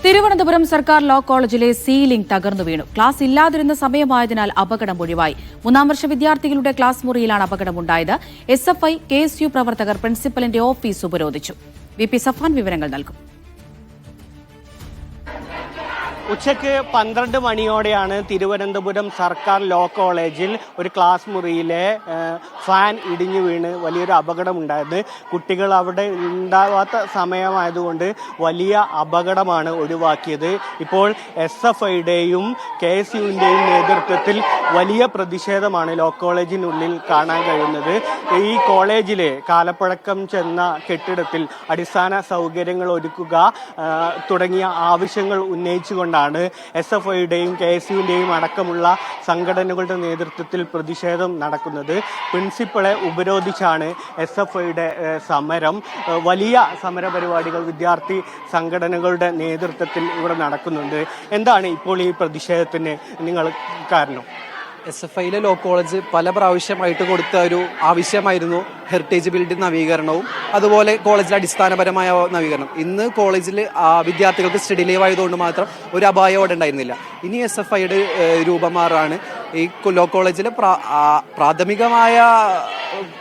തിരുവനന്തപുരം സർക്കാർ ലോ കോളേജിലെ സീലിംഗ് തകർന്നു വീണു. ക്ലാസ് ഇല്ലാതിരുന്ന സമയമായതിനാൽ അപകടം ഒഴിവായി. 3ാം വർഷ വിദ്യാർത്ഥികളുടെ ക്ലാസ് മുറിയിലാണ് അപകടമുണ്ടായത്. SFI, KSU പ്രവർത്തകർ പ്രിൻസിപ്പലിന്റെ ഓഫീസ് ഉപരോധിച്ചു. VP സഫാൻ വിവരങ്ങൾ നൽകും. ഉച്ചയ്ക്ക് 12 മണിയോടെയാണ് തിരുവനന്തപുരം സർക്കാർ ലോ കോളേജിൽ ഒരു ക്ലാസ് മുറിയിലെ ഫാൻ ഇടിഞ്ഞു വീണ് വലിയൊരു അപകടമുണ്ടായത്. കുട്ടികൾ അവിടെ ഉണ്ടാവാത്ത സമയമായതുകൊണ്ട് വലിയ അപകടമാണ് ഒഴിവാക്കിയത്. ഇപ്പോൾ SFIയുടെയും KSUവിൻ്റെയും നേതൃത്വത്തിൽ വലിയ പ്രതിഷേധമാണ് ലോ കോളേജിനുള്ളിൽ കാണാൻ കഴിയുന്നത്. ഈ കോളേജിലെ കാലപ്പഴക്കം ചെന്ന കെട്ടിടത്തിൽ അടിസ്ഥാന സൗകര്യങ്ങൾ ഒരുക്കുക തുടങ്ങിയ ആവശ്യങ്ങൾ ഉന്നയിച്ചുകൊണ്ടാണ് SFIയുടെയും KSUവിൻ്റെയും അടക്കമുള്ള സംഘടനകളുടെ നേതൃത്വത്തിൽ പ്രതിഷേധം നടക്കുന്നത്. പ്രിൻസിപ്പളെ ഉപരോധിച്ചാണ് SFIയുടെ സമരം. വലിയ സമര പരിപാടികൾ വിദ്യാർത്ഥി സംഘടനകളുടെ നേതൃത്വത്തിൽ ഇവിടെ നടക്കുന്നുണ്ട്. എന്താണ് ഇപ്പോൾ ഈ പ്രതിഷേധത്തിന് നിങ്ങൾ കാരണം? SFIയിലെ ലോ കോളേജ് പല പ്രാവശ്യമായിട്ട് കൊടുത്ത ഒരു ആവശ്യമായിരുന്നു ഹെറിറ്റേജ് ബിൽഡിംഗ് നവീകരണവും അതുപോലെ കോളേജിലെ അടിസ്ഥാനപരമായ നവീകരണം. ഇന്ന് കോളേജിൽ വിദ്യാർത്ഥികൾക്ക് സ്റ്റഡി ലീവ് ആയതുകൊണ്ട് മാത്രം ഒരു അപായം അവിടെ ഉണ്ടായിരുന്നില്ല. ഇനി SFIയുടെ രൂപമാറാണ്. ഈ ലോ കോളേജിലെ പ്രാഥമികമായ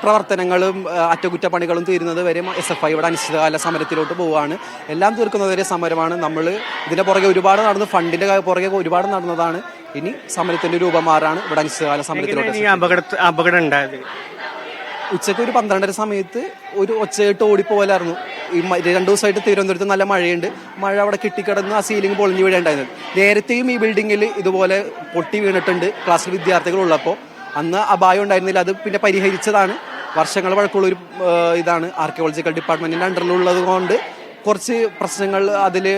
പ്രവർത്തനങ്ങളും അറ്റകുറ്റപ്പണികളും തീരുന്നത് വരെ SFI ഇവിടെ അനിശ്ചിതകാല സമരത്തിലോട്ട് പോവുകയാണ്. എല്ലാം തീർക്കുന്നതുവരെ സമരമാണ്. നമ്മൾ ഇതിന്റെ പുറകെ ഒരുപാട് നടന്നു, ഫണ്ടിന്റെ പുറകെ ഒരുപാട് നടന്നതാണ്. ഇനി സമരത്തിന്റെ രൂപമാറാണ് ഇവിടെ അനിശ്ചിതകാല സമരത്തിലോട്ട്. അപകടം ഉണ്ടായത് ഉച്ചയ്ക്ക് ഒരു 12:30 സമയത്ത് ഒരു ഒച്ചയിട്ട് ഓടിപ്പോലായിരുന്നു. ഈ 2 ദിവസമായിട്ട് തിരുവനന്തപുരത്ത് നല്ല മഴയുണ്ട്. മഴ അവിടെ കിട്ടിക്കിടന്ന് ആ സീലിംഗ് പൊളിഞ്ഞു വീഴേണ്ടായിരുന്നത്. നേരത്തെയും ഈ ബിൽഡിങ്ങിൽ ഇതുപോലെ പൊട്ടി വീണിട്ടുണ്ട് ക്ലാസ്സിൽ വിദ്യാർത്ഥികൾ ഉള്ളപ്പോൾ. അന്ന് അപായം ഉണ്ടായിരുന്നില്ല. അത് പിന്നെ പരിഹരിച്ചതാണ്. വർഷങ്ങൾ പഴക്കമുള്ള ഒരു ഇതാണ്. ആർക്കിയോളജിക്കൽ ഡിപ്പാർട്ട്മെന്റിന്റെ അണ്ടറിലുള്ളത് കൊണ്ട് കുറച്ച് പ്രശ്നങ്ങൾ അതിൽ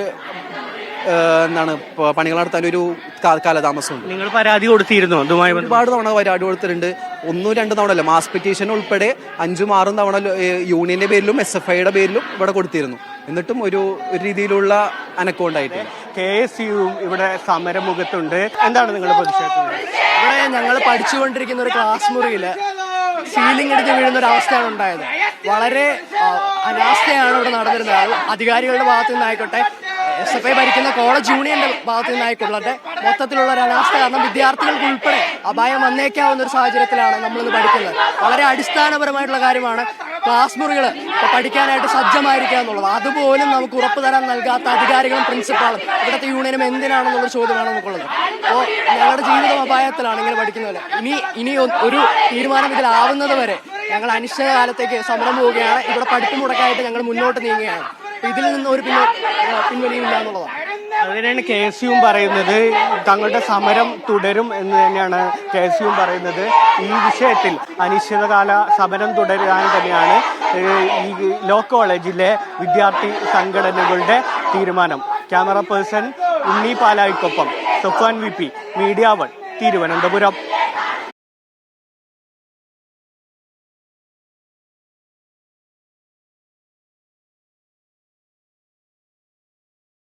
എന്താണ് പണികൾ നടത്താൻ ഒരു കാലതാമസമുണ്ട്. നിങ്ങൾ പരാതി കൊടുത്തിരുന്നു? ഒരുപാട് തവണ പരാതി കൊടുത്തിട്ടുണ്ട്. 1-2 തവണ അല്ല, മാസ് പെറ്റീഷൻ ഉൾപ്പെടെ 5-6 തവണ യൂണിയന്റെ പേരിലും SFIയുടെ പേരിലും ഇവിടെ കൊടുത്തിരുന്നു. എന്നിട്ടും ഒരു രീതിയിലുള്ള അനക്കം ഉണ്ടായിട്ടില്ല. KSUവും ഇവിടെ സമരമുഖത്തുണ്ട്. എന്താണ് നിങ്ങളുടെ പ്രതിഷേധം? ഇവിടെ ഞങ്ങൾ പഠിച്ചുകൊണ്ടിരിക്കുന്ന ഒരു ക്ലാസ് മുറിയിൽ സീലിംഗ് ഇടിഞ്ഞ് വീഴുന്ന ഒരു അവസ്ഥയാണ് ഉണ്ടായത്. വളരെ അനാസ്ഥയാണ് ഇവിടെ നടന്നിരുന്നത്. അധികാരികളുടെ ഭാഗത്തു നിന്നായിക്കോട്ടെ, SFI ഭരിക്കുന്ന കോളേജ് യൂണിയന്റെ ഭാഗത്തു നിന്നായിക്കൊള്ളട്ടെ, മൊത്തത്തിലുള്ള ഒരു അനാസ്ഥ കാരണം വിദ്യാർത്ഥികൾക്ക് ഉൾപ്പെടെ അപായം വന്നേക്കാവുന്ന ഒരു സാഹചര്യത്തിലാണ് നമ്മളിന്ന് പഠിക്കുന്നത്. വളരെ അടിസ്ഥാനപരമായിട്ടുള്ള കാര്യമാണ് ക്ലാസ് മുറികൾ പഠിക്കാനായിട്ട് സജ്ജമായിരിക്കുക എന്നുള്ളത്. അതുപോലും നമുക്ക് ഉറപ്പ് തരാൻ നൽകാത്ത അധികാരികളും പ്രിൻസിപ്പാളും ഇവിടുത്തെ യൂണിയനും എന്തിനാണെന്നുള്ളൊരു ചോദ്യമാണ് നമുക്കുള്ളത്. അപ്പോൾ ഞങ്ങളുടെ ജീവിതം അപായത്തിലാണ് ഇങ്ങനെ പഠിക്കുന്നത്. ഇനി ഒരു തീരുമാനം ഇതിലാവുന്നത് വരെ ഞങ്ങൾ അനിശ്ചിതകാലത്തേക്ക് സമരം പോവുകയാണ്. ഇവിടെ പഠിപ്പ് മുടക്കായിട്ട് ഞങ്ങൾ മുന്നോട്ട് നീങ്ങുകയാണ്. ഇതിൽ നിന്ന് ഒരു പിൻവലിയില്ല എന്നുള്ളതാണ്. അതിനാണ് KSUവും പറയുന്നത്. തങ്ങളുടെ സമരം തുടരും എന്ന് തന്നെയാണ് KSUവും പറയുന്നത്. ഈ വിഷയത്തിൽ അനിശ്ചിതകാല സമരം തുടരാൻ തന്നെയാണ് ഈ ലോ കോളേജിലെ വിദ്യാർത്ഥി സംഘടനകളുടെ തീരുമാനം. ക്യാമറ പേഴ്സൺ ഉണ്ണി പാലായിക്കൊപ്പം സഫാൻ VP, മീഡിയ 1, തിരുവനന്തപുരം.